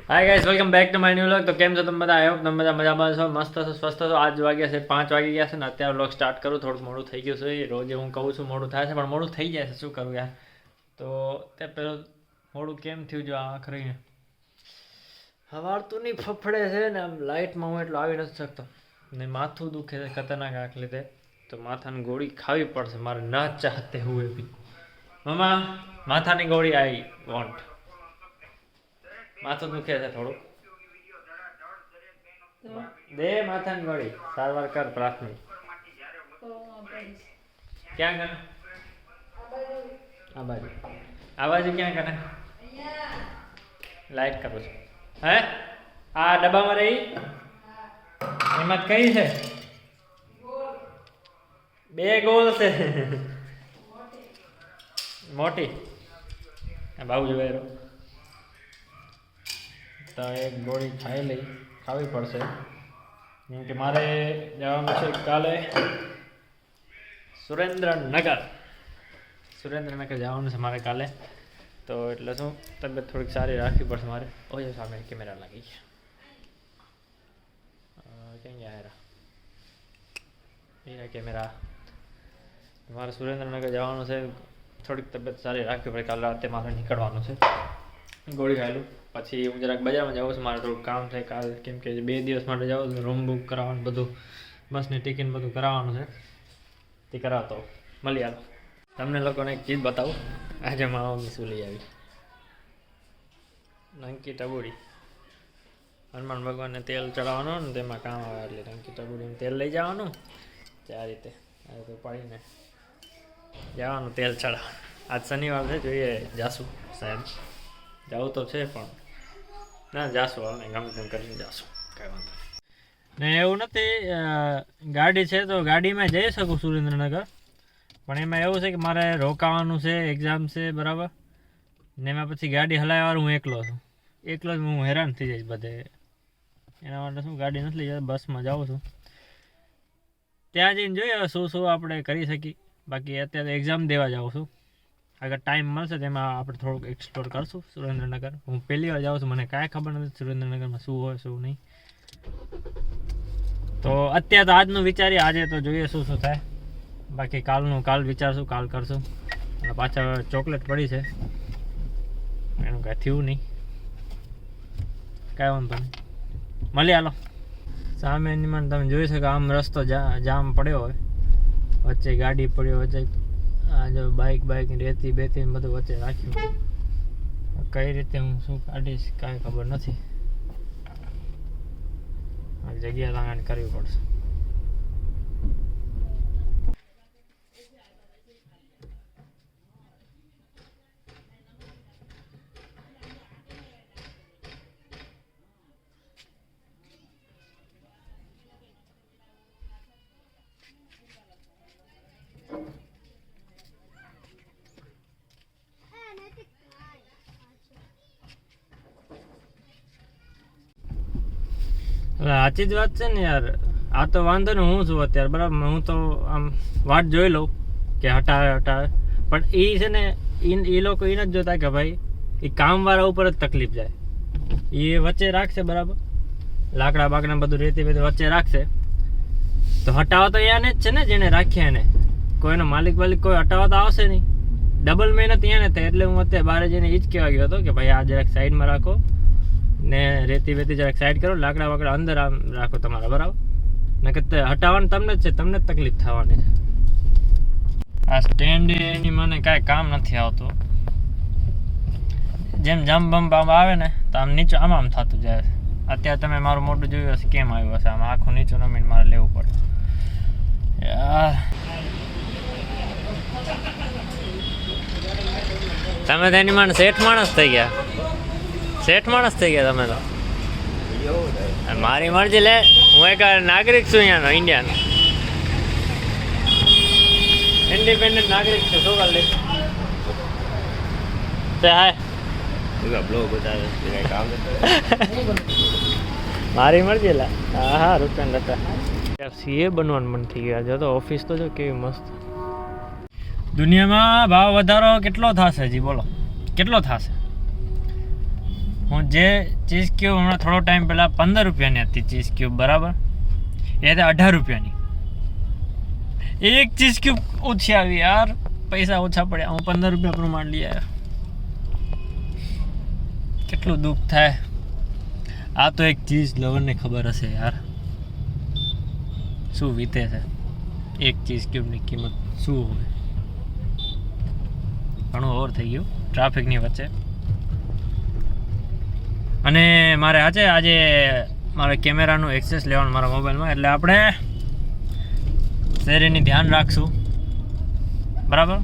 Hi guys, welcome back to my new vlog. તો કેમ છો તમે બધા? આઈ હોપ તમે બધા મજામાં છો, મસ્ત છો, સ્વસ્થ છો. આજ વાગ્યા છે 5 વાગી ગયા છે ને અત્યારે વ્લોગ સ્ટાર્ટ કરું. થોડુંક મોડું થઈ ગયું છે. રોજે હું કહું છું મોડું થાય છે, પણ મોડું થઈ જાય છે. શું કરું યાર? તો તે પેલું મોડું કેમ થયું જો આંખ રહીને હવારતું નહીં ફફડે છે ને આમ લાઇટમાં હું એટલો આવી નથી શકતો ને માથું દુખે છે ખતરનાક આંખ લીધે. તો માથાની ગોળી ખાવી પડશે મારે, ના ચાહતે હુએ ભી. મમ્મા, માથાની ગોળી આઈ વોન્ટ. માથું દુખે છે થોડું, દે માથાની ગોળી, સારવાર કર પ્રાથમિક. ક્યાં કરે? આ બાજુ. આ બાજુ ક્યાં કરે? લાઈટ કરું છું. હે આ ડબ્બામાં રહી એમાં કઈ છે? બે ગોળ છે. મોટી બાબુ જોવે તો એક ગોળી ખાવી પડશે, કેમ કે મારે જવાનું છે કાલે સુરેન્દ્રનગર જવાનું છે મારે કાલે. તો એટલે શું તબિયત થોડીક સારી રાખવી પડશે મારે. ઓય સામે કેમેરા લાગી ગયા. ક્યાં ગયા હેરા કેમેરા? મારે સુરેન્દ્રનગર જવાનું છે, થોડીક તબિયત સારી રાખવી પડે. કાલે રાતે મારે નીકળવાનું છે. ગોળી ખાયેલું પછી હું જરાક બજારમાં જાઉં છું, મારે થોડું કામ થાય કાલ, કેમ કે 2 દિવસ માટે જાઉં છું. રૂમ બુક કરાવવાનું, બધું બસની ટિકિટ બધું કરાવવાનું છે. તે કરાવતો મળી આવો. તમને લોકોને એક ચીજ બતાવું. આજે મારા મમ્મી શું લઈ આવી? નંકી ટબુડી. હનુમાન ભગવાનને તેલ ચડાવવાનું ને તેમાં કામ આવે એટલે નંકી ટબુડીનું તેલ લઈ જવાનું. આ રીતે પાડીને જવાનું તેલ ચડાવવાનું. આજ શનિવાર છે, જોઈએ જાશું સાહેબ. જવું તો છે પણ ના જાશું, હાલ ને ગમે તેમ કરીને જાશું, કાંઈ વાંધો નહીં. ને એવું નથી, ગાડી છે તો ગાડીમાં જઈ શકું સુરેન્દ્રનગર, પણ એમાં એવું છે કે મારે રોકાવાનું છે, એક્ઝામ છે બરાબર. ને એમાં પછી ગાડી હલાવવાનું હું એકલો છું, એકલો જ હું હેરાન થઈ જઈશ બધે. એના માટે શું ગાડી નથી લઈ જતા, બસમાં જાઉં છું. ત્યાં જઈને જોઈએ શું આપણે કરી શકીએ. બાકી અત્યારે એક્ઝામ દેવા જાઉં છું. અગર ટાઈમ મળશે તેમાં આપણે થોડુંક એક્સપ્લોર કરશું સુરેન્દ્રનગર. હું પહેલી વાર જાઉં છું, મને કાંઈ ખબર નથી સુરેન્દ્રનગરમાં શું હોય શું નહીં. તો અત્યારે તો આજનું વિચારીએ, આજે તો જોઈએ શું થાય. બાકી કાલ વિચારશું, કાલ કરશું. અને પાછા ચોકલેટ પડી છે, એનું કાંઈ થયું નહીં, કાંઈ વાંધો નહીં. મળી હાલો. સામે નિમાન તમે જોઈ શકો, આમ રસ્તો જામ પડ્યો હોય, વચ્ચે ગાડી પડ્યો, વચ્ચે આ જો બાઇક રેતી બેતી બધું વચ્ચે રાખ્યું. કઈ રીતે હું શું કાઢીશ કાંઈ ખબર નથી. જગ્યા લાંગણ કરવી પડશે. સાચી જ વાત છે ને યાર. આ તો વાંધો ને હું છું અત્યારે બરાબર, હું તો આમ વાટ જોઈ લઉં કે હટાવે, પણ એ છે ને એ લોકો એ નથી જોતા કે ભાઈ એ કામવાળા ઉપર જ તકલીફ જાય. એ વચ્ચે રાખશે બરાબર, લાકડા બાકડા બધું રેતી વચ્ચે રાખશે, તો હટાવવા તો એને જ છે ને જેને રાખ્યા એને. કોઈનો માલિક કોઈ હટાવવા તો આવશે નહીં. ડબલ મહેનત એને થાય. એટલે હું અત્યારે બહાર જઈને એ જ કહેવા ગયો હતો કે ભાઈ આ જરાક સાઈડમાં રાખો ને રેતી વેતી જરાક સાઈડ કરો, લાકડા વાકડા અંદર આમ રાખો તમારા બરાબર. ને કે હટાવવાનું તમને જ છે, તમને જ તકલીફ થવાની છે. આ સ્ટેન્ડ એની મને કાંઈ કામ નથી આવતું. જેમ જમ્પ આવે ને તો આમ નીચે આમ થતું જાય. અત્યારે તમે મારું મોટું જોયું હશે કેમ આવ્યું હશે, આમ આખું નીચું નમીને મારે લેવું પડે યાર. તમે તો એની મને શેઠ માણસ થઈ ગયા તમે તો. મારી મરજી લે, હું એક નાગરિક છું અહીંયાનો, ઇન્ડિયાનો ઇન્ડિપેન્ડન્ટ નાગરિક છું. શું કરી લઈશ? હાય મારી મરજી લે. હા રૂપિયા હતા. સીએ બનવાનું મન થઈ ગયા. જો તો ઓફિસ તો જો કેવી મસ્ત. દુનિયામાં ભાવ વધારો કેટલો થશે જી બોલો, કેટલો થશે? હું જે ચીઝ ક્યુબ હમણાં થોડો ટાઈમ પહેલાં 15 રૂપિયાની હતી ચીઝ ક્યુબ, બરાબર, એ હતી 18 રૂપિયાની. એક ચીઝ ક્યુબ ઓછી આવી યાર, પૈસા ઓછા પડ્યા, હું 15 રૂપિયા પ્રમાણ લઈ આવ્યો. કેટલું દુઃખ થાય. આ તો એક ચીઝ લવરને ખબર હશે યાર શું વીતે છે. એક ચીઝ ક્યુબની કિંમત શું હોય. ઘણું ઓવર થઈ ગયું ટ્રાફિકની વચ્ચે. અને મારે આજે મારે કેમેરાનું એક્સેસ લેવાનું મારા મોબાઈલમાં, એટલે આપણે શેરીની ધ્યાન રાખશું, બરાબર.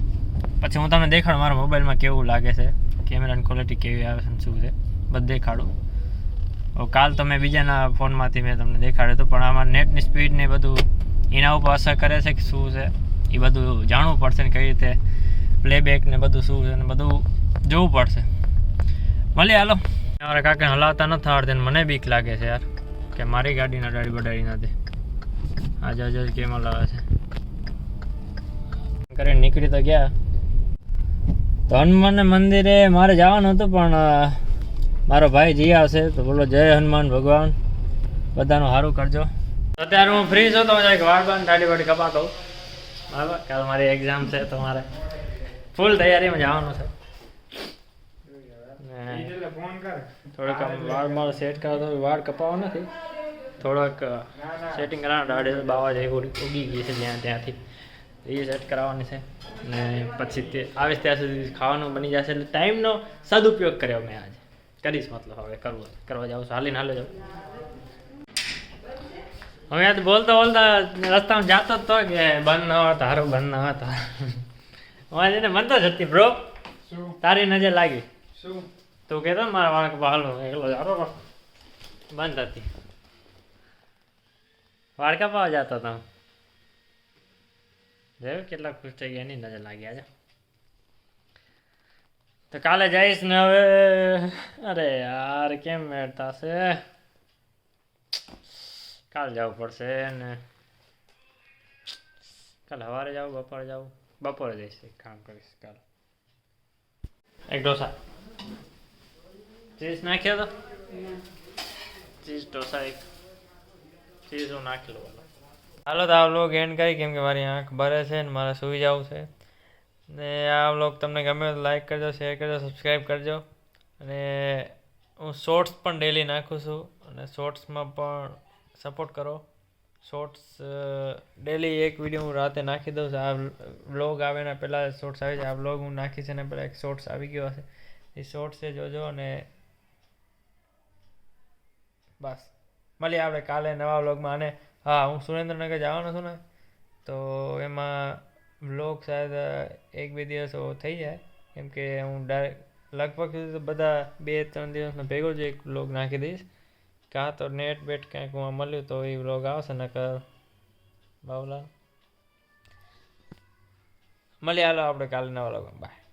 પછી હું તમને દેખાડું મારા મોબાઈલમાં કેવું લાગે છે, કેમેરાની ક્વોલિટી કેવી આવે છે, શું છે, બધું દેખાડું. કાલ તો મેં બીજાના ફોનમાંથી મેં તમને દેખાડ્યું હતું, પણ આમાં નેટની સ્પીડ ને બધું એના ઉપર અસર કરે છે કે શું છે એ બધું જાણવું પડશે ને કઈ રીતે પ્લેબેક ને બધું શું છે ને બધું જોવું પડશે. મળીએ હાલો. મારા કાકા હલાવતા નથી આવડતા, મને બીક લાગે છે યાર કે મારી ગાડીના ડાળી બડાડી નથી. આજે કેમ હલાવે છે કરીને નીકળી તો ગયા. તો હનુમાન મંદિરે મારે જવાનું હતું, પણ મારો ભાઈ જી આવશે તો બોલો જય હનુમાન ભગવાન, બધાનું સારું કરજો. અત્યારે હું ફ્રી છું તો એક વાળ દાઢી વાડી કપાતો, બરાબર. કાલ મારી એક્ઝામ છે તો મારે ફૂલ તૈયારીમાં જવાનું છે. થોડોક વાળ મારે સેટ કરાવતો, વાળ કપાવવા નથી, થોડોક સેટિંગ કરાવવાનું. દાઢી બાવા જેવી ઉગી ગઈ છે જ્યાં ત્યાંથી, એ સેટ કરાવવાની છે. ને પછી તે આવીશ ત્યાં સુધી ખાવાનું બની જશે, એટલે ટાઈમનો સદુપયોગ કર્યો મેં આજે કરીશ, મતલબ હવે કરવા જાઉં છું, હાલીને હાલે જાઉં. હવે યાર બોલતા રસ્તામાં જાતો જ તો કે બંધ ન હતા, હારું બંધ ન હતા. અમારે એને મન તો જતી બ્રો, તારી નજર લાગી શું તું કહેતો ને મારા વાળક હાલો એકલો જાતો બંધ હતી, વાળ કપાવા જતો તમે જોયું કેટલા ખુશ થઈ ગયા, એની નજર લાગી આજે. તો કાલે જઈશ ને હવે, અરે યાર કેમ મેળતા છે, કાલ જવું પડશે ને. કાલ સવારે જાઉં, બપોરે જઈશ, એક કામ કરીશ કાલ. એક ઢોસા ચીઝ નાખ્યો તો, ચીઝ ઢોસા એક ચીઝ હું નાખી લઉં. હાલો તો આ વ્લોગ એન્ડ કરી, કેમ કે મારી આંખ ભરે છે ને મારે સૂઈ જવું છે. ને આ વ્લોગ તમને ગમે તો લાઈક કરજો, શેર કરજો, સબસ્ક્રાઈબ કરજો. અને હું શોર્ટ્સ પણ ડેલી નાખું છું, અને શોર્ટ્સમાં પણ સપોર્ટ કરો. શોર્ટ્સ ડેલી એક વિડીયો હું રાતે નાખી દઉં છું. આ વ્લોગ આવે ને પહેલાં શોર્ટ્સ આવી જાય. આ વ્લોગ હું નાખીશ અને પહેલાં એક શોર્ટ્સ આવી ગયો હશે, એ શોર્ટ્સ એ જોજો. અને બસ મળીએ આપણે કાલે નવા વ્લોગમાં. અને હા, હું સુરેન્દ્રનગર જવાનો છું ને, તો એમાં વ્લોગ શાયદ 1-2 દિવસો થઈ જાય, કેમ કે હું લગભગ બધા 2-3 દિવસનો ભેગો જ એક વ્લોગ નાખી દઈશ. કાં તો નેટ બેટ ક્યાંક મળ્યું તો એ વ્લોગ આવશે, નકર બાવલા. મળીએ હાલો આપણે કાલે નવા વ્લોગમાં. બાય.